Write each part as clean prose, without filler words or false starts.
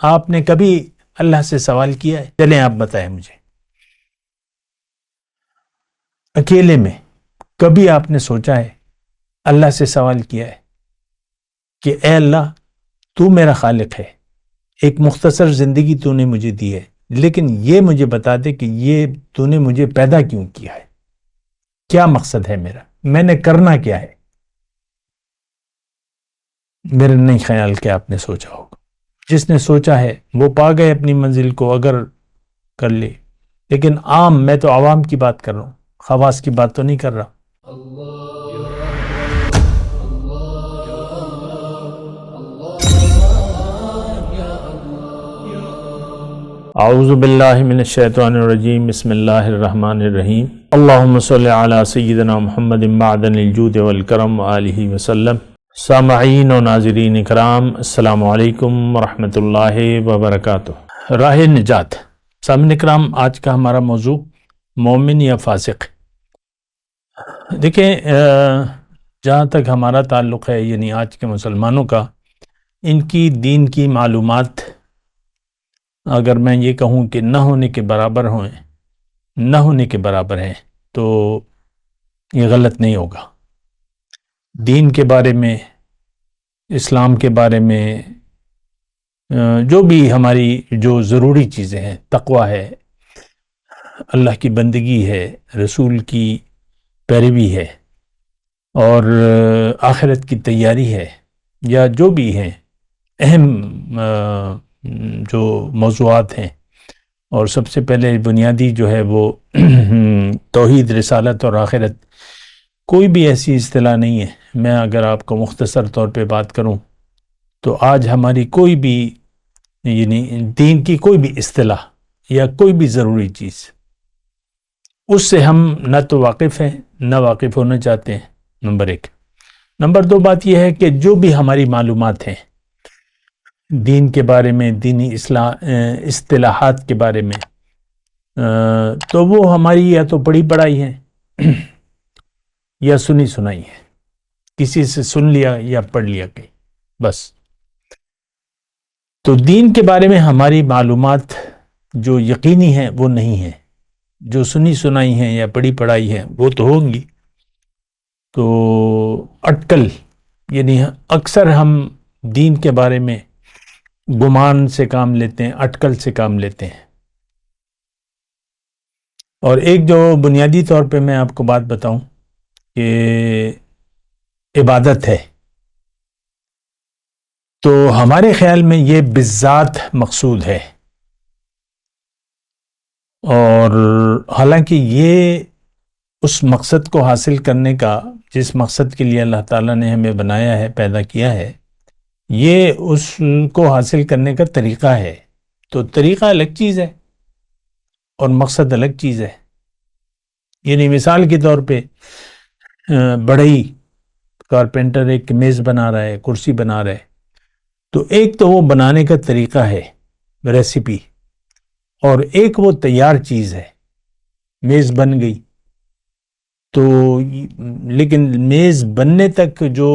آپ نے کبھی اللہ سے سوال کیا ہے؟ چلیں آپ بتائیں مجھے، اکیلے میں کبھی آپ نے سوچا ہے، اللہ سے سوال کیا ہے کہ اے اللہ تو میرا خالق ہے، ایک مختصر زندگی تو نے مجھے دی ہے، لیکن یہ مجھے بتا دے کہ یہ تو نے مجھے پیدا کیوں کیا ہے، کیا مقصد ہے میرا، میں نے کرنا کیا ہے؟ میرا نہیں خیال کہ آپ نے سوچا ہوگا۔ جس نے سوچا ہے وہ پا گئے اپنی منزل کو، اگر کر لی، لیکن عام، میں تو عوام کی بات کر رہا ہوں، خواص کی بات تو نہیں کر رہا۔ اعوذ باللہ من الشیطان الرجیم، بسم اللہ الرحمن الرحیم، اللہم صلی علی سیدنا محمد معدن الجود والکرم وآلہ وسلم۔ سامعین و ناظرین اکرام، السلام علیکم ورحمۃ اللہ وبرکاتہ۔ راہ نجات۔ سامعین اکرام، آج کا ہمارا موضوع مومن یا فاسق۔ دیکھیں، جہاں تک ہمارا تعلق ہے، یعنی آج کے مسلمانوں کا، ان کی دین کی معلومات اگر میں یہ کہوں کہ نہ ہونے کے برابر ہیں تو یہ غلط نہیں ہوگا۔ دین کے بارے میں، اسلام کے بارے میں، جو بھی ہماری جو ضروری چیزیں ہیں، تقویٰ ہے، اللہ کی بندگی ہے، رسول کی پیروی ہے، اور آخرت کی تیاری ہے، یا جو بھی ہیں اہم جو موضوعات ہیں، اور سب سے پہلے بنیادی جو ہے وہ توحید، رسالت اور آخرت۔ کوئی بھی ایسی اصطلاح نہیں ہے، میں اگر آپ کو مختصر طور پہ بات کروں تو آج ہماری کوئی بھی، یعنی دین کی کوئی بھی اصطلاح یا کوئی بھی ضروری چیز، اس سے ہم نہ تو واقف ہیں نہ واقف ہونا چاہتے ہیں، نمبر ایک۔ نمبر دو بات یہ ہے کہ جو بھی ہماری معلومات ہیں دین کے بارے میں، دینی اصطلاحات کے بارے میں، تو وہ ہماری یا تو پڑھی پڑھائی ہے یا سنی سنائی ہے، کسی سے سن لیا یا پڑھ لیا کہیں، بس۔ تو دین کے بارے میں ہماری معلومات جو یقینی ہیں وہ نہیں ہیں، جو سنی سنائی ہیں یا پڑھی پڑھائی ہیں وہ تو ہوں گی۔ تو اٹکل، یعنی اکثر ہم دین کے بارے میں گمان سے کام لیتے ہیں، اٹکل سے کام لیتے ہیں۔ اور ایک جو بنیادی طور پہ میں آپ کو بات بتاؤں کہ عبادت ہے، تو ہمارے خیال میں یہ بالذات مقصود ہے، اور حالانکہ یہ اس مقصد کو حاصل کرنے کا، جس مقصد کے لیے اللہ تعالیٰ نے ہمیں بنایا ہے، پیدا کیا ہے، یہ اس کو حاصل کرنے کا طریقہ ہے۔ تو طریقہ الگ چیز ہے اور مقصد الگ چیز ہے۔ یعنی مثال کے طور پہ بڑھئی کارپینٹر ایک میز بنا رہا ہے، کرسی بنا رہا ہے، تو ایک تو وہ بنانے کا طریقہ ہے، ریسیپی، اور ایک وہ تیار چیز ہے، میز بن گئی۔ تو لیکن میز بننے تک جو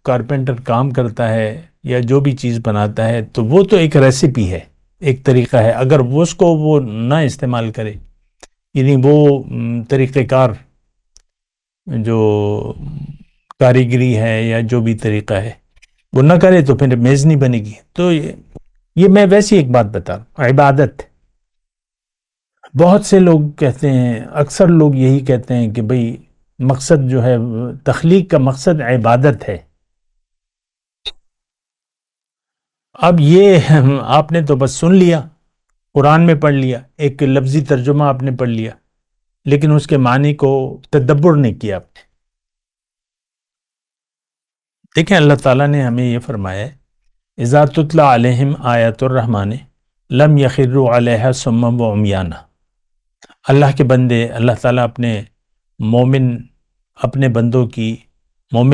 کارپینٹر کام کرتا ہے یا جو بھی چیز بناتا ہے، تو وہ تو ایک ریسیپی ہے، ایک طریقہ ہے۔ اگر اس کو وہ نہ استعمال کرے، یعنی وہ طریقہ کار، جو کاریگری ہے یا جو بھی طریقہ ہے وہ نہ کرے، تو پھر میز نہیں بنے گی۔ تو یہ میں ویسی ایک بات بتا رہا ہوں، عبادت۔ بہت سے لوگ کہتے ہیں، اکثر لوگ یہی کہتے ہیں کہ بھئی مقصد جو ہے، تخلیق کا مقصد عبادت ہے۔ اب یہ آپ نے تو بس سن لیا، قرآن میں پڑھ لیا، ایک لفظی ترجمہ آپ نے پڑھ لیا، لیکن اس کے معنی کو تدبر نہیں کیا آپ نے۔ دیکھیں، اللہ تعالیٰ نے ہمیں یہ فرمایا ہے، اذا تتلی علیہم آیات الرحمن لم یخروا علیہا صما وعمیانا۔ اللہ کے بندے، اللہ تعالیٰ اپنے مومن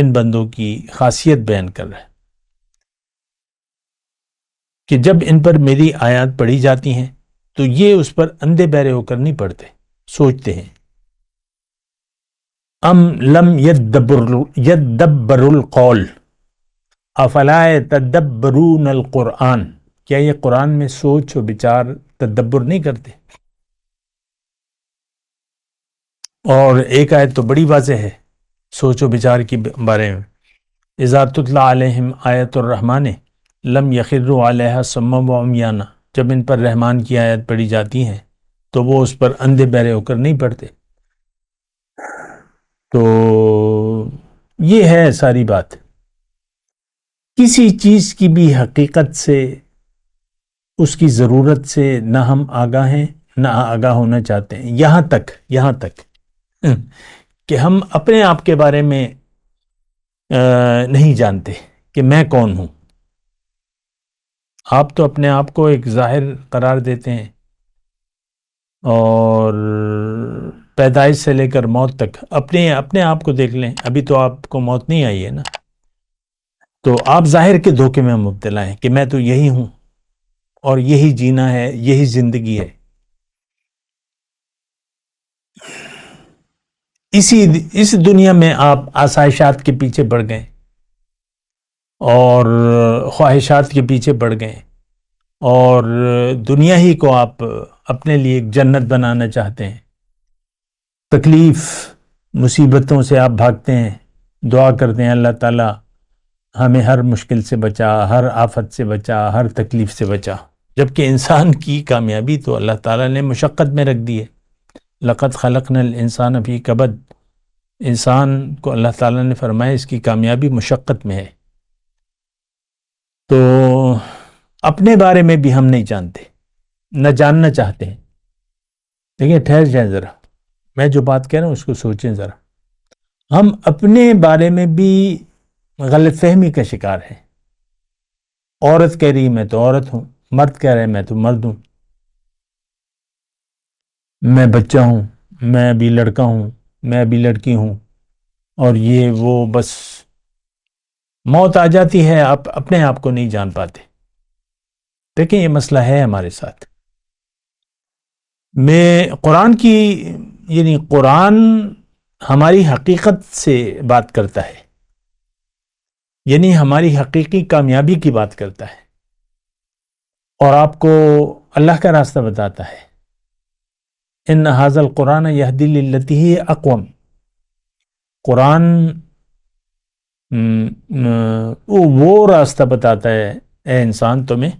بندوں کی خاصیت بیان کر رہے ہیں کہ جب ان پر میری آیات پڑھی جاتی ہیں تو یہ اس پر اندھے بہرے ہو کر نہیں پڑھتے، سوچتے ہیں۔ ام لم یدبروا القول افلا یتدبرون القرآن، کیا یہ قرآن میں سوچ و بچار تدبر نہیں کرتے؟ اور ایک آیت تو بڑی واضح ہے سوچ و بچار کی بارے میں، اذا تتلی علیہم آیت الرحمن لم یخروا علیہا صما و عمیانا، جب ان پر رحمان کی آیت پڑھی جاتی ہیں تو وہ اس پر اندھے بہرے ہو کر نہیں پڑھتے۔ تو یہ ہے ساری بات۔ کسی چیز کی بھی حقیقت سے، اس کی ضرورت سے نہ ہم آگاہ ہیں نہ آگاہ ہونا چاہتے ہیں، یہاں تک کہ ہم اپنے آپ کے بارے میں نہیں جانتے کہ میں کون ہوں۔ آپ تو اپنے آپ کو ایک ظاہر قرار دیتے ہیں، اور پیدائش سے لے کر موت تک اپنے آپ کو دیکھ لیں، ابھی تو آپ کو موت نہیں آئی ہے نا، تو آپ ظاہر کے دھوکے میں مبتلا ہیں کہ میں تو یہی ہوں اور یہی جینا ہے، یہی زندگی ہے۔ اس دنیا میں آپ آسائشات کے پیچھے پڑ گئے اور خواہشات کے پیچھے پڑ گئے، اور دنیا ہی کو آپ اپنے لیے ایک جنت بنانا چاہتے ہیں۔ تکلیف مصیبتوں سے آپ بھاگتے ہیں، دعا کرتے ہیں اللہ تعالیٰ ہمیں ہر مشکل سے بچا، ہر آفت سے بچا، ہر تکلیف سے بچا، جبکہ انسان کی کامیابی تو اللہ تعالیٰ نے مشقت میں رکھ دی ہے۔ لقد خلقنا الانسان فی کبد، انسان کو اللہ تعالیٰ نے فرمایا اس کی کامیابی مشقت میں ہے۔ تو اپنے بارے میں بھی ہم نہیں جانتے، نہ جاننا چاہتے ہیں۔ دیکھیں، ٹھہر جائیں ذرا، میں جو بات کہہ رہا ہوں اس کو سوچیں ذرا۔ ہم اپنے بارے میں بھی غلط فہمی کا شکار ہیں۔ عورت کہہ رہی میں تو عورت ہوں، مرد کہہ رہے میں تو مرد ہوں، میں بچہ ہوں، میں ابھی لڑکا ہوں، میں ابھی لڑکی ہوں، اور یہ وہ، بس موت آ جاتی ہے، آپ اپنے آپ کو نہیں جان پاتے۔ دیکھیں، یہ مسئلہ ہے ہمارے ساتھ۔ قرآن ہماری حقیقت سے بات کرتا ہے، یعنی ہماری حقیقی کامیابی کی بات کرتا ہے، اور آپ کو اللہ کا راستہ بتاتا ہے۔ ان ھذا القرآن یہدی للتی ہی اقوم، قرآن وہ راستہ بتاتا ہے اے انسان تمہیں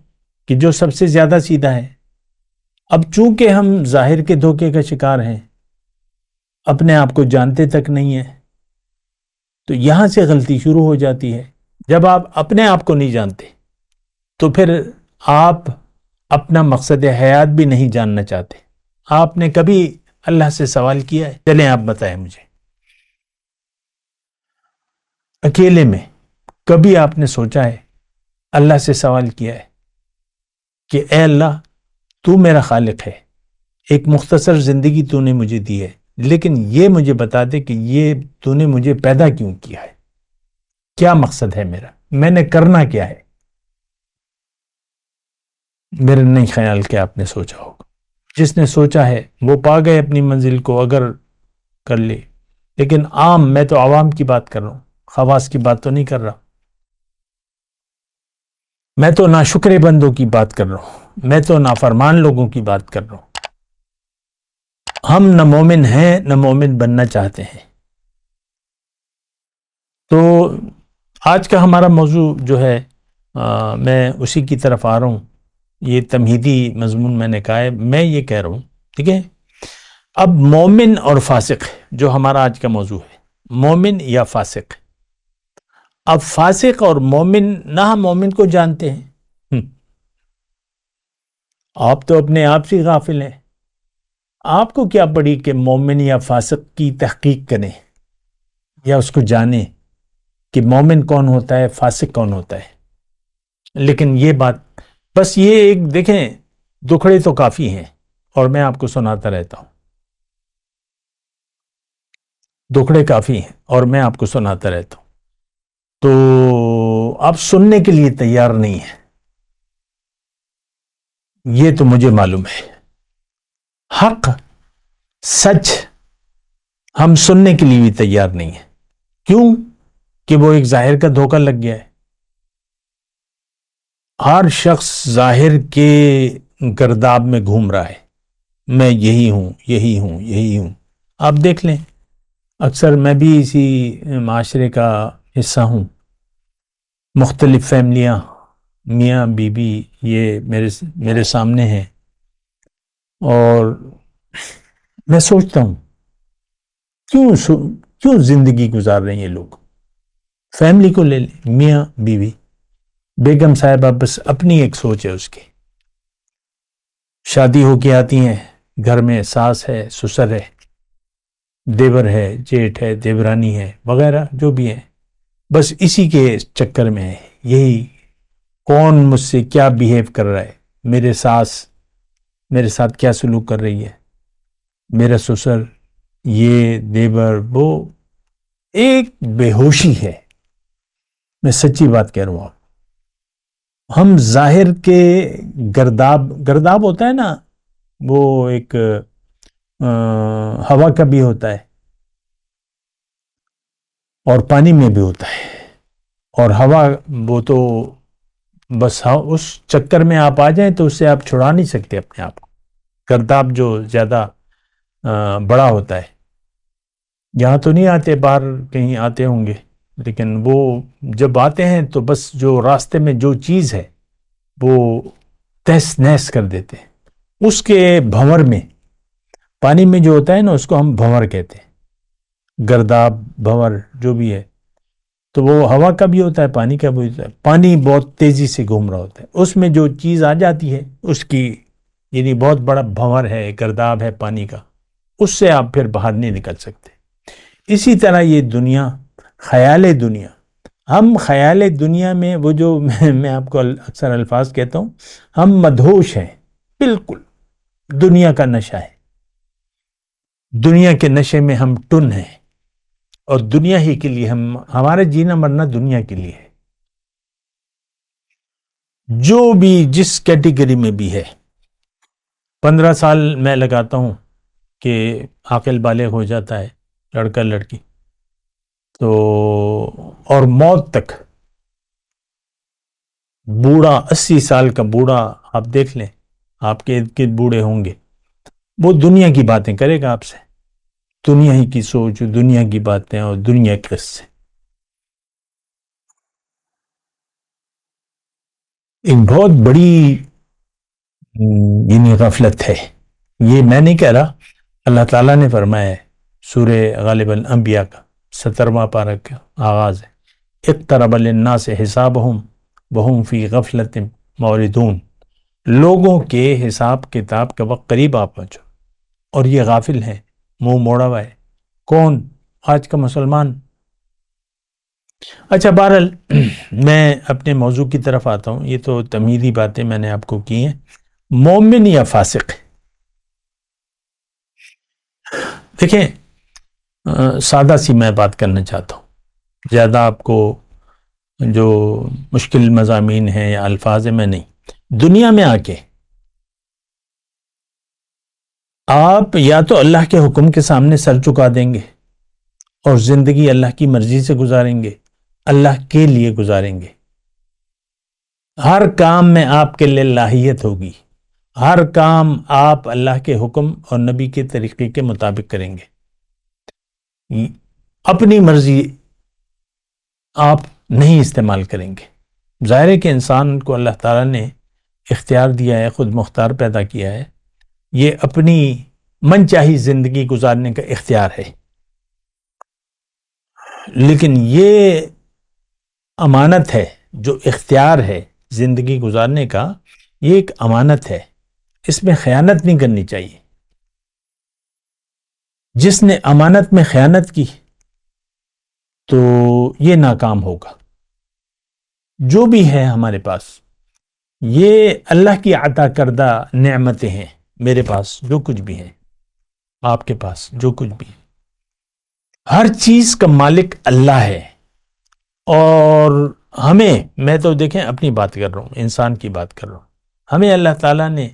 کہ جو سب سے زیادہ سیدھا ہے۔ اب چونکہ ہم ظاہر کے دھوکے کا شکار ہیں، اپنے آپ کو جانتے تک نہیں ہیں، تو یہاں سے غلطی شروع ہو جاتی ہے۔ جب آپ اپنے آپ کو نہیں جانتے تو پھر آپ اپنا مقصد حیات بھی نہیں جاننا چاہتے۔ آپ نے کبھی اللہ سے سوال کیا ہے؟ چلیں آپ بتائیں مجھے، اکیلے میں کبھی آپ نے سوچا ہے، اللہ سے سوال کیا ہے کہ اے اللہ، تو میرا خالق ہے، ایک مختصر زندگی تو نے مجھے دی ہے، لیکن یہ مجھے بتا دے کہ یہ تو نے مجھے پیدا کیوں کیا ہے، کیا مقصد ہے میرا، میں نے کرنا کیا ہے؟ میرا نہیں خیال کہ آپ نے سوچا ہوگا۔ جس نے سوچا ہے وہ پا گئے اپنی منزل کو، اگر کر لی۔ لیکن میں تو عوام کی بات کر رہا ہوں، خواص کی بات تو نہیں کر رہا۔ میں تو ناشکرے بندوں کی بات کر رہا ہوں، میں تو نافرمان لوگوں کی بات کر رہا ہوں۔ ہم نہ مومن ہیں نہ مومن بننا چاہتے ہیں۔ تو آج کا ہمارا موضوع جو ہے، میں اسی کی طرف آ رہا ہوں۔ یہ تمہیدی مضمون میں نے کہا ہے، میں یہ کہہ رہا ہوں، ٹھیک ہے؟ اب مومن اور فاسق جو ہمارا آج کا موضوع ہے، مومن یا فاسق۔ اب فاسق اور مومن، نہ ہم مومن کو جانتے ہیں۔ آپ تو اپنے آپ سے غافل ہیں۔ آپ کو کیا پڑی کہ مومن یا فاسق کی تحقیق کریں یا اس کو جانیں کہ مومن کون ہوتا ہے، فاسق کون ہوتا ہے؟ لیکن یہ بات، بس یہ ایک دیکھیں، دکھڑے تو کافی ہیں اور میں آپ کو سناتا رہتا ہوں۔ دکھڑے کافی ہیں اور میں آپ کو سناتا رہتا ہوں، تو آپ سننے کے لیے تیار نہیں ہیں، یہ تو مجھے معلوم ہے۔ حق، سچ ہم سننے کے لیے بھی تیار نہیں ہیں۔ کیوں؟ کہ وہ ایک ظاہر کا دھوکہ لگ گیا ہے۔ ہر شخص ظاہر کے گرداب میں گھوم رہا ہے، میں یہی ہوں، یہی ہوں، یہی ہوں۔ آپ دیکھ لیں، اکثر میں بھی اسی معاشرے کا حصہ ہوں، مختلف فیملیاں، میاں بیوی، یہ میرے سامنے ہیں، اور میں سوچتا ہوں کیوں زندگی گزار رہے ہیں یہ لوگ۔ فیملی کو لے لیں، میاں بیوی، بیگم صاحبہ، بس اپنی ایک سوچ ہے اس کی، شادی ہو کے آتی ہیں، گھر میں ساس ہے، سسر ہے، دیور ہے، جیٹھ ہے، دیورانی ہے، وغیرہ جو بھی ہے، بس اسی کے چکر میں ہے، یہی کون مجھ سے کیا بیہیو کر رہا ہے، میرے ساس میرے ساتھ کیا سلوک کر رہی ہے، میرا سسر، یہ دیور، وہ ایک بے ہوشی ہے۔ میں سچی بات کہہ رہا ہوں، ہم ظاہر کے گرداب ہوتا ہے نا، وہ ایک ہوا کا بھی ہوتا ہے اور پانی میں بھی ہوتا ہے، اور ہوا وہ تو بس اس چکر میں آپ آ جائیں تو اس سے آپ چھڑا نہیں سکتے اپنے آپ کو۔ گرداب جو زیادہ بڑا ہوتا ہے، یہاں تو نہیں آتے، باہر کہیں آتے ہوں گے، لیکن وہ جب آتے ہیں تو بس جو راستے میں جو چیز ہے وہ تہس نہس کر دیتے ہیں۔ اس کے بھنور میں، پانی میں جو ہوتا ہے نا، اس کو ہم بھنور کہتے ہیں، گرداب، بھنور جو بھی ہے، تو وہ ہوا کا بھی ہوتا ہے، پانی کا بھی ہوتا ہے۔ پانی بہت تیزی سے گھوم رہا ہوتا ہے، اس میں جو چیز آ جاتی ہے اس کی، یعنی بہت بڑا بھنور ہے، گرداب ہے پانی کا، اس سے آپ پھر باہر نہیں نکل سکتے۔ اسی طرح یہ دنیا، خیال دنیا، ہم خیال دنیا میں وہ جو میں آپ کو اکثر الفاظ کہتا ہوں، ہم مدہوش ہیں، بالکل دنیا کا نشہ ہے، دنیا کے نشے میں ہم ٹن ہیں، اور دنیا ہی کے لیے ہمارا جینا مرنا دنیا کے لیے ہے۔ جو بھی جس کیٹیگری میں بھی ہے، 15 سال میں لگاتا ہوں کہ عاقل بالغ ہو جاتا ہے لڑکا لڑکی، تو اور موت تک، بوڑھا 80 سال کا بوڑھا آپ دیکھ لیں، آپ کے ارد گرد بوڑھے ہوں گے، وہ دنیا کی باتیں کرے گا آپ سے، دنیا ہی کی سوچ، دنیا کی باتیں اور دنیا کے قصے۔ ایک بہت بڑی یعنی غفلت ہے، یہ میں نہیں کہہ رہا، اللہ تعالیٰ نے فرمایا ہے، سورہ غالب الانبیاء کا 17واں پارہ کا آغاز ہے، اقترب للناس حسابہم وہم فی غفلت موردون، لوگوں کے حساب کتاب کا وقت قریب آ پہنچا اور یہ غافل ہے، منہ موڑا ہوا ہے۔ کون؟ آج کا مسلمان۔ اچھا، بہرحال میں اپنے موضوع کی طرف آتا ہوں، یہ تو تمہیدی باتیں میں نے آپ کو کی ہیں۔ مومن یا فاسق؟ دیکھیں، سادہ سی میں بات کرنا چاہتا ہوں، زیادہ آپ کو جو مشکل مضامین ہیں یا الفاظ ہیں میں نہیں۔ دنیا میں آ کے آپ یا تو اللہ کے حکم کے سامنے سر چکا دیں گے اور زندگی اللہ کی مرضی سے گزاریں گے، اللہ کے لیے گزاریں گے، ہر کام میں آپ کے لیے لاہیت ہوگی، ہر کام آپ اللہ کے حکم اور نبی کے طریقے کے مطابق کریں گے، اپنی مرضی آپ نہیں استعمال کریں گے۔ ظاہر ہے کہ انسان کو اللہ تعالیٰ نے اختیار دیا ہے، خود مختار پیدا کیا ہے، یہ اپنی من چاہی زندگی گزارنے کا اختیار ہے، لیکن یہ امانت ہے، جو اختیار ہے زندگی گزارنے کا، یہ ایک امانت ہے، اس میں خیانت نہیں کرنی چاہیے۔ جس نے امانت میں خیانت کی تو یہ ناکام ہوگا۔ جو بھی ہے ہمارے پاس، یہ اللہ کی عطا کردہ نعمتیں ہیں، میرے پاس جو کچھ بھی ہیں، آپ کے پاس جو کچھ بھی ہے، ہر چیز کا مالک اللہ ہے، اور میں تو دیکھیں اپنی بات کر رہا ہوں، انسان کی بات کر رہا ہوں، ہمیں اللہ تعالیٰ نے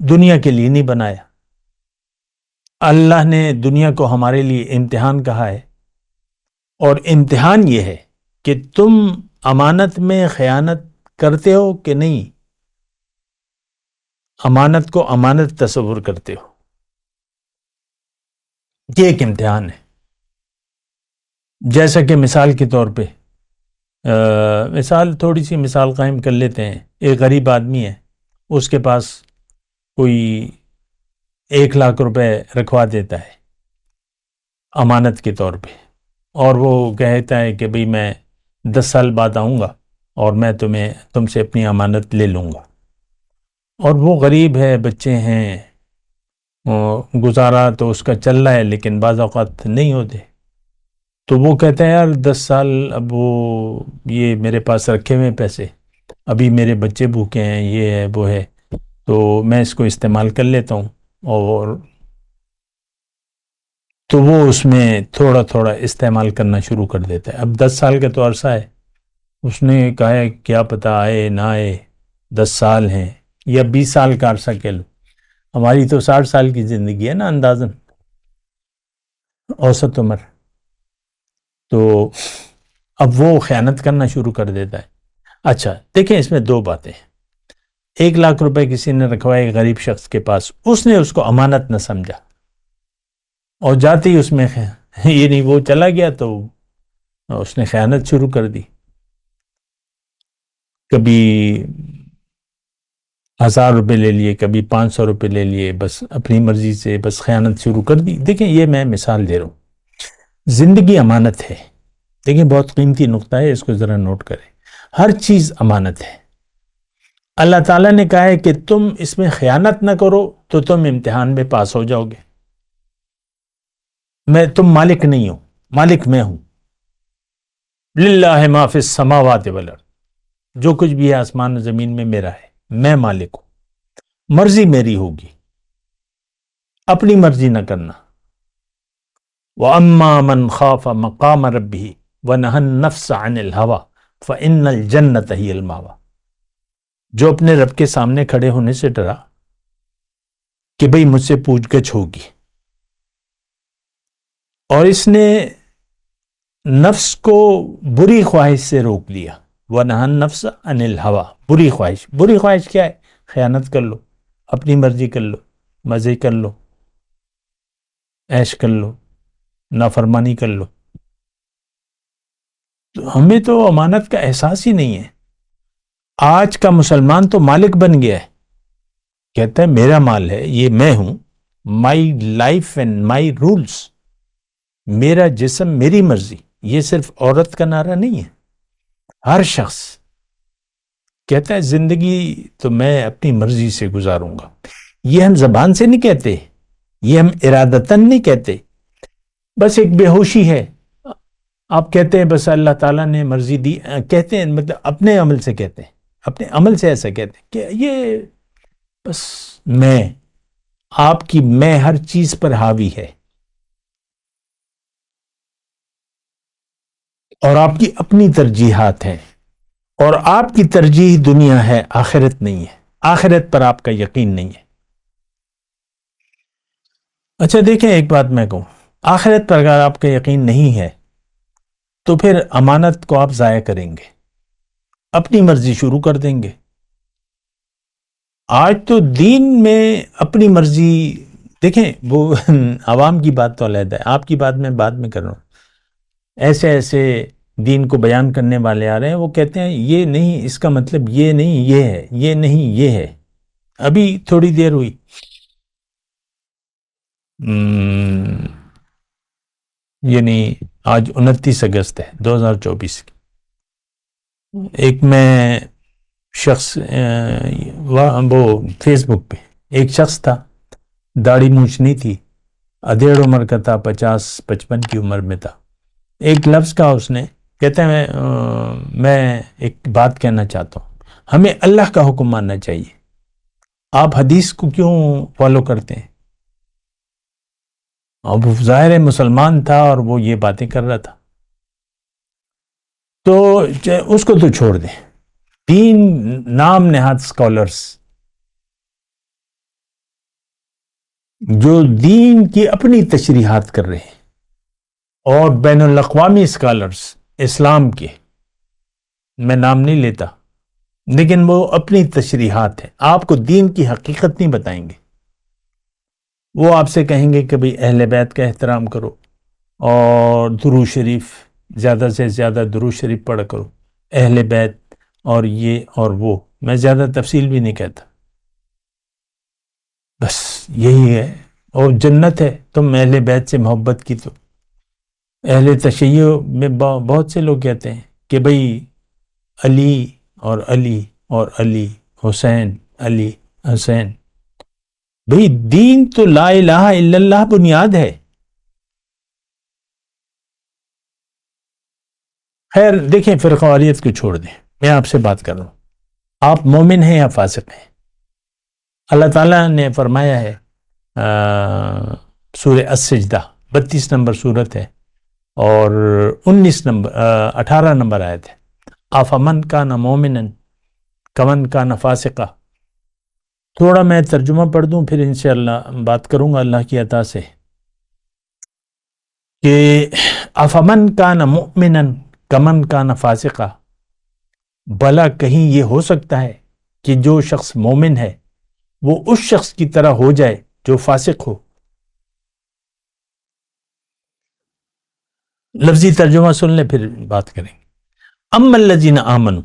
دنیا کے لیے نہیں بنایا، اللہ نے دنیا کو ہمارے لیے امتحان کہا ہے، اور امتحان یہ ہے کہ تم امانت میں خیانت کرتے ہو کہ نہیں؟ امانت کو امانت تصور کرتے ہو؟ یہ ایک امتحان ہے. جیسا کہ مثال کے طور پہ تھوڑی سی مثال قائم کر لیتے ہیں. ایک غریب آدمی ہے، اس کے پاس کوئی 1,00,000 روپے رکھوا دیتا ہے امانت کے طور پہ، اور وہ کہتا ہے کہ بھئی میں 10 سال بعد آؤں گا اور میں تم سے اپنی امانت لے لوں گا. اور وہ غریب ہے، بچے ہیں، گزارا تو اس کا چل رہا ہے، لیکن بعض اوقات نہیں ہوتے. تو وہ کہتا ہے یار 10 سال اب یہ میرے پاس رکھے ہوئے پیسے، ابھی میرے بچے بھوکے ہیں، یہ ہے وہ ہے، تو میں اس کو استعمال کر لیتا ہوں. اور تو وہ اس میں تھوڑا تھوڑا استعمال کرنا شروع کر دیتا ہے. اب 10 سال کا تو عرصہ ہے، اس نے کہا ہے کیا پتہ آئے نہ آئے، 10 سال ہیں یا 20 سال کا عرصہ کہہ لو. ہماری تو 60 سال کی زندگی ہے نا اندازاً، اوسط عمر. تو اب وہ خیانت کرنا شروع کر دیتا ہے. اچھا دیکھیں، اس میں دو باتیں. 1,00,000 روپے کسی نے رکھوائے غریب شخص کے پاس، اس نے اس کو امانت نہ سمجھا اور جاتے ہی اس میں یہ نہیں، وہ چلا گیا تو اس نے خیانت شروع کر دی. کبھی 1,000 روپے لے لیے، کبھی 500 روپے لے لیے، بس اپنی مرضی سے بس خیانت شروع کر دی. دیکھیں یہ میں مثال دے رہا ہوں. زندگی امانت ہے. دیکھیں بہت قیمتی نقطہ ہے، اس کو ذرا نوٹ کریں. ہر چیز امانت ہے. اللہ تعالیٰ نے کہا ہے کہ تم اس میں خیانت نہ کرو تو تم امتحان میں پاس ہو جاؤ گے. تم مالک نہیں ہو، مالک میں ہوں. للہ ما فی السماوات والارض، جو کچھ بھی ہے آسمان و زمین میں میرا ہے، میں مالک ہوں. مرضی میری ہوگی، اپنی مرضی نہ کرنا. وَأَمَّا مَنْ خَافَ مَقَامَ رَبِّهِ وَنَهَى النَّفْسَ عَنِ الْهَوَى فَإِنَّ الْجَنَّةَ هِيَ الْمَأْوَى. جو اپنے رب کے سامنے کھڑے ہونے سے ڈرا کہ بھئی مجھ سے پوچھ گچھ ہوگی، اور اس نے نفس کو بری خواہش سے روک لیا. وَنَهَى النَّفْسَ عَنِ الْهَوَى، بری خواہش. بری خواہش کیا ہے؟ خیانت کر لو، اپنی مرضی کر لو، مزے کر لو، عیش کر لو، نافرمانی کر لو. تو ہمیں تو امانت کا احساس ہی نہیں ہے. آج کا مسلمان تو مالک بن گیا ہے، کہتا ہے میرا مال ہے، یہ میں ہوں، my life and my rules, میرا جسم میری مرضی. یہ صرف عورت کا نعرہ نہیں ہے، ہر شخص کہتا ہے زندگی تو میں اپنی مرضی سے گزاروں گا. یہ ہم زبان سے نہیں کہتے، یہ ہم ارادتاً نہیں کہتے، بس ایک بے ہوشی ہے. آپ کہتے ہیں بس اللہ تعالیٰ نے مرضی دی، کہتے ہیں مطلب اپنے عمل سے کہتے ہیں، اپنے عمل سے ایسا کہتے ہیں کہ یہ بس میں، آپ کی میں ہر چیز پر حاوی ہے، اور آپ کی اپنی ترجیحات ہیں، اور آپ کی ترجیح دنیا ہے، آخرت نہیں ہے. آخرت پر آپ کا یقین نہیں ہے. اچھا دیکھیں ایک بات میں کہوں، آخرت پر اگر آپ کا یقین نہیں ہے تو پھر امانت کو آپ ضائع کریں گے، اپنی مرضی شروع کر دیں گے. آج تو دین میں اپنی مرضی، دیکھیں وہ عوام کی بات تو علیحدہ ہے، آپ کی بات میں بعد میں کر رہا ہوں. ایسے ایسے دین کو بیان کرنے والے آ رہے ہیں، وہ کہتے ہیں یہ نہیں، اس کا مطلب یہ نہیں یہ ہے، یہ نہیں یہ ہے. ابھی تھوڑی دیر ہوئی، یعنی آج 29 اگست ہے 2024 کی. ایک میں شخص وہ فیس بک پہ ایک شخص تھا، داڑھی مونچھ نہیں تھی، ادھیڑ عمر کا تھا، 50-55 کی عمر میں تھا. ایک لفظ کہا اس نے، کہتا ہے میں ایک بات کہنا چاہتا ہوں، ہمیں اللہ کا حکم ماننا چاہیے، آپ حدیث کو کیوں فالو کرتے ہیں؟ اب ظاہر مسلمان تھا اور وہ یہ باتیں کر رہا تھا، تو اس کو تو چھوڑ دیں. تین نام نہاد اسکالرس جو دین کی اپنی تشریحات کر رہے ہیں، اور بین الاقوامی اسکالرس اسلام کے، میں نام نہیں لیتا، لیکن وہ اپنی تشریحات ہیں، آپ کو دین کی حقیقت نہیں بتائیں گے۔ وہ آپ سے کہیں گے کہ بھئی اہل بیت کا احترام کرو اور درود شریف، زیادہ سے زیادہ درود شریف پڑھا کرو، اہل بیت اور یہ اور وہ، میں زیادہ تفصیل بھی نہیں کہتا، بس یہی ہے۔ اور جنت ہے تم اہل بیت سے محبت کی تو۔ اہل تشیع میں بہت سے لوگ کہتے ہیں کہ بھئی علی اور علی اور علی، حسین علی حسین، بھئی دین تو لا الہ الا اللہ بنیاد ہے۔ خیر دیکھیں، فرقہ واریت کو چھوڑ دیں، میں آپ سے بات کر رہا ہوں، آپ مومن ہیں یا فاسق ہیں؟ اللہ تعالیٰ نے فرمایا ہے سورہ السجدہ 32 نمبر سورت ہے اور 18 نمبر آیت ہے، آفمن کان مومنا کمن کان فاسقا۔ تھوڑا میں ترجمہ پڑھ دوں پھر انشاءاللہ بات کروں گا اللہ کی عطا سے، کہ افمن کان مؤمنا کمن کان فاسقا، بھلا کہیں یہ ہو سکتا ہے کہ جو شخص مومن ہے وہ اس شخص کی طرح ہو جائے جو فاسق ہو؟ لفظی ترجمہ سن لیں پھر بات کریں گے۔ اما الذین آمنوا،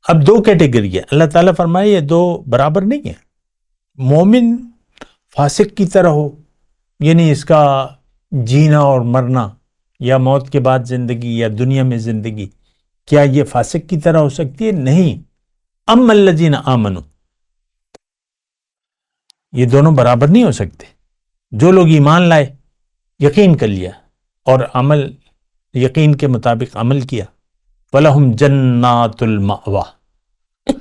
اب دو کیٹیگری ہے، اللہ تعالیٰ فرمائے یہ دو برابر نہیں ہے۔ مومن فاسق کی طرح ہو، یعنی اس کا جینا اور مرنا یا موت کے بعد زندگی یا دنیا میں زندگی، کیا یہ فاسق کی طرح ہو سکتی ہے؟ نہیں۔ اما الذین آمنوا، یہ دونوں برابر نہیں ہو سکتے۔ جو لوگ ایمان لائے، یقین کر لیا اور عمل، یقین کے مطابق عمل کیا، وَلَهُمْ جَنَّاتُ الْمَأْوَى،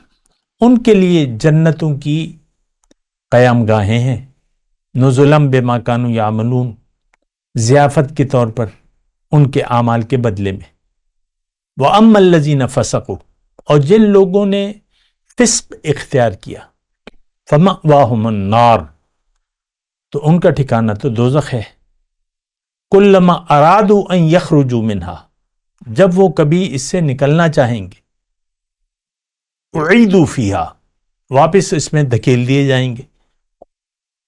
ان کے لیے جنتوں کی قیام گاہیں ہیں، نُزُلًا بِمَا كَانُوا يَعْمَلُونَ، ضیافت کے طور پر ان کے اعمال کے بدلے میں۔ وَأَمَّا الَّذِينَ فَسَقُوا، اور جن لوگوں نے فسق اختیار کیا، فَمَأْوَاهُمُ النَّارُ، تو ان کا ٹھکانہ تو دوزخ ہے۔ کلما ارادوا ان یخرجوا منها، جب وہ کبھی اس سے نکلنا چاہیں گے، اعیدوا فیہا، واپس اس میں دھکیل دیے جائیں گے۔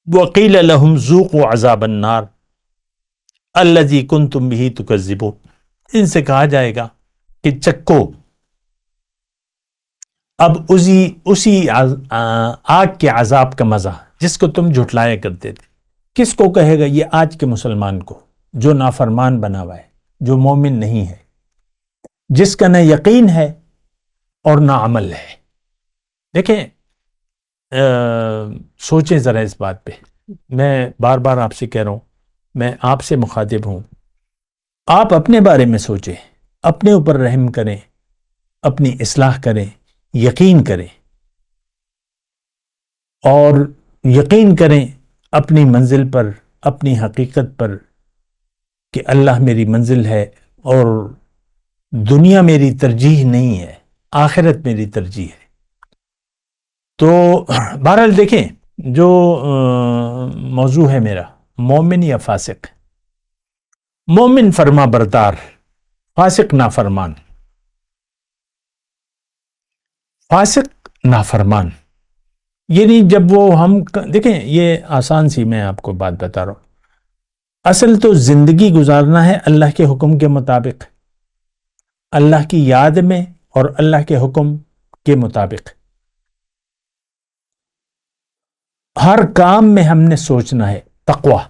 وقیل لهم ذوقوا عذاب النار الذی کنتم بہ تکذبون، ان سے کہا جائے گا کہ چکو اب اسی آگ کے عذاب کا مزہ جس کو تم جھٹلایا کرتے تھے۔ کس کو کہے گا؟ یہ آج کے مسلمان کو، جو نافرمان بنا ہوا ہے، جو مومن نہیں ہے، جس کا نہ یقین ہے اور نہ عمل ہے۔ دیکھیں، سوچیں ذرا اس بات پہ، میں بار بار آپ سے کہہ رہا ہوں، میں آپ سے مخاطب ہوں، آپ اپنے بارے میں سوچیں، اپنے اوپر رحم کریں، اپنی اصلاح کریں، یقین کریں، اور یقین کریں اپنی منزل پر، اپنی حقیقت پر، کہ اللہ میری منزل ہے اور دنیا میری ترجیح نہیں ہے، آخرت میری ترجیح ہے۔ تو بہرحال دیکھیں، جو موضوع ہے میرا، مومن یا فاسق، مومن فرما بردار، فاسق نافرمان۔ فاسق نافرمان یعنی جب وہ دیکھیں، یہ آسان سی میں آپ کو بات بتا رہا ہوں، اصل تو زندگی گزارنا ہے اللہ کے حکم کے مطابق، اللہ کی یاد میں اور اللہ کے حکم کے مطابق۔ ہر کام میں ہم نے سوچنا ہے تقوی،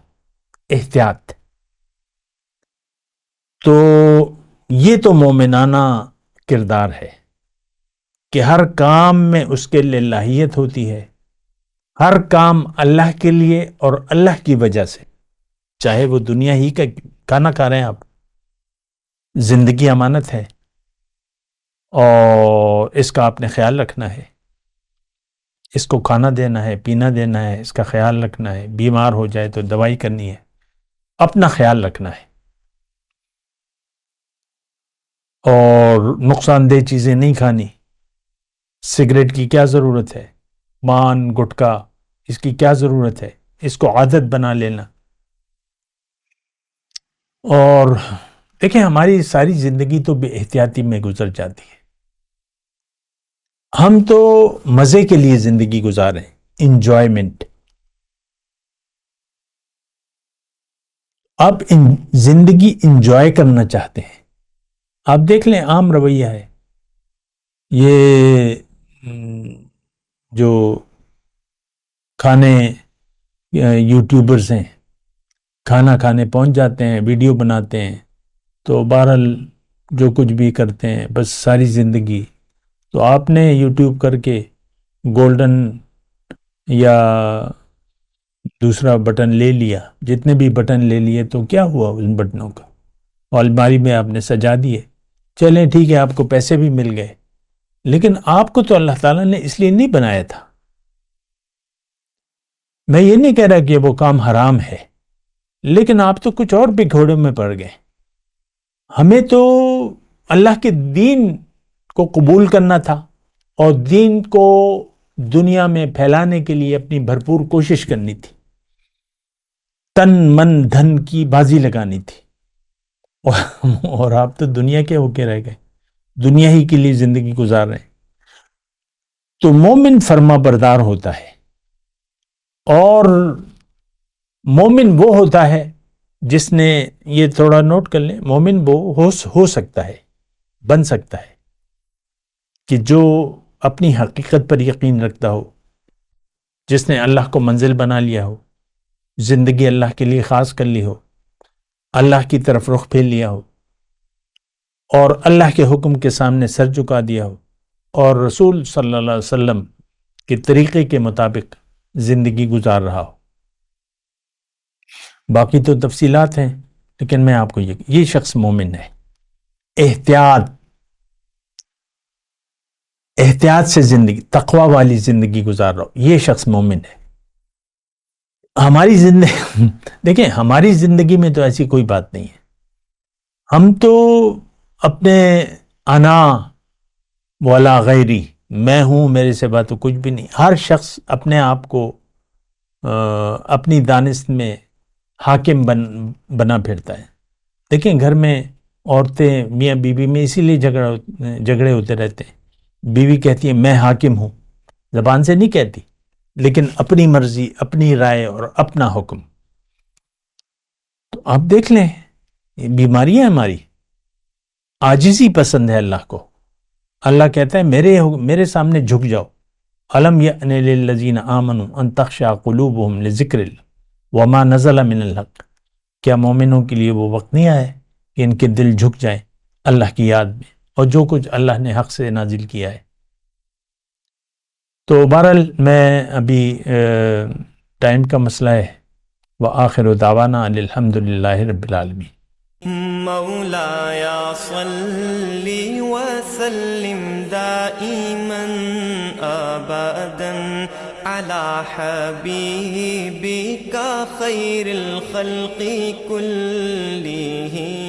احتیاط۔ تو یہ تو مومنانہ کردار ہے کہ ہر کام میں اس کے لیے لاہیت ہوتی ہے، ہر کام اللہ کے لیے اور اللہ کی وجہ سے، چاہے وہ دنیا ہی کا نہ کھا رہے ہیں آپ، زندگی امانت ہے اور اس کا آپ نے خیال رکھنا ہے، اس کو کھانا دینا ہے، پینا دینا ہے، اس کا خیال رکھنا ہے، بیمار ہو جائے تو دوائی کرنی ہے، اپنا خیال رکھنا ہے، اور نقصان دہ چیزیں نہیں کھانی۔ سگریٹ کی کیا ضرورت ہے؟ پان گٹکا، اس کی کیا ضرورت ہے؟ اس کو عادت بنا لینا۔ اور دیکھیں، ہماری ساری زندگی تو بے احتیاطی میں گزر جاتی ہے، ہم تو مزے کے لیے زندگی گزاریں، انجوائمنٹ. آپ زندگی انجوائے کرنا چاہتے ہیں، آپ دیکھ لیں عام رویہ ہے یہ جو کھانے یوٹیوبرز ہیں، کھانا کھانے پہنچ جاتے ہیں، ویڈیو بناتے ہیں، تو بہرحال جو کچھ بھی کرتے ہیں بس ساری زندگی. تو آپ نے یوٹیوب کر کے گولڈن یا دوسرا بٹن لے لیا، جتنے بھی بٹن لے لیے تو کیا ہوا ان بٹنوں کا؟ الماری میں آپ نے سجا دیے، چلیں ٹھیک ہے، آپ کو پیسے بھی مل گئے، لیکن آپ کو تو اللہ تعالیٰ نے اس لیے نہیں بنایا تھا. میں یہ نہیں کہہ رہا کہ وہ کام حرام ہے، لیکن آپ تو کچھ اور بگھوڑے میں پڑ گئے. ہمیں تو اللہ کے دین کو قبول کرنا تھا اور دین کو دنیا میں پھیلانے کے لیے اپنی بھرپور کوشش کرنی تھی، تن من دھن کی بازی لگانی تھی. اور آپ تو دنیا کے ہو کے رہ گئے، دنیا ہی کے لیے زندگی گزار رہے ہیں. تو مومن فرما بردار ہوتا ہے، اور مومن وہ ہوتا ہے جس نے، یہ تھوڑا نوٹ کر لیں، مومن وہ ہو سکتا ہے، بن سکتا ہے کہ جو اپنی حقیقت پر یقین رکھتا ہو، جس نے اللہ کو منزل بنا لیا ہو، زندگی اللہ کے لیے خاص کر لی ہو، اللہ کی طرف رخ پھیر لیا ہو، اور اللہ کے حکم کے سامنے سر جھکا دیا ہو، اور رسول صلی اللہ علیہ وسلم کے طریقے کے مطابق زندگی گزار رہا ہو. باقی تو تفصیلات ہیں، لیکن میں آپ کو یہ شخص مومن ہے. احتیاط سے زندگی، تقوی والی زندگی گزار رہا ہو، یہ شخص مومن ہے. ہماری زندگی دیکھیں، ہماری زندگی میں تو ایسی کوئی بات نہیں ہے. ہم تو اپنے انا ولا غیری، میں ہوں میرے سے بات تو کچھ بھی نہیں. ہر شخص اپنے آپ کو اپنی دانست میں حاکم بنا پھرتا ہے. دیکھیں گھر میں عورتیں میاں بیوی میں اسی لیے جھگڑے ہوتے رہتے ہیں. بیوی کہتی ہے میں حاکم ہوں، زبان سے نہیں کہتی، لیکن اپنی مرضی، اپنی رائے اور اپنا حکم. تو آپ دیکھ لیں، یہ بیماری ہے ہماری، عاجزی پسند ہے اللہ کو. اللہ کہتا ہے میرے سامنے جھک جاؤ. الم یأن للذین آمنوا ان تخشع قلوبہم لذکر اللہ وما نزل من الحق. کیا مومنوں کے لیے وہ وقت نہیں آیا کہ ان کے دل جھک جائیں اللہ کی یاد میں اور جو کچھ اللہ نے حق سے نازل کیا ہے. تو بہرحال میں ابھی ٹائم کا مسئلہ ہے. وآخر دعوانا ان الحمد للہ رب العالمین. مولاي صل وسلم دائما ابدا على حبيبك خير الخلق كلهم.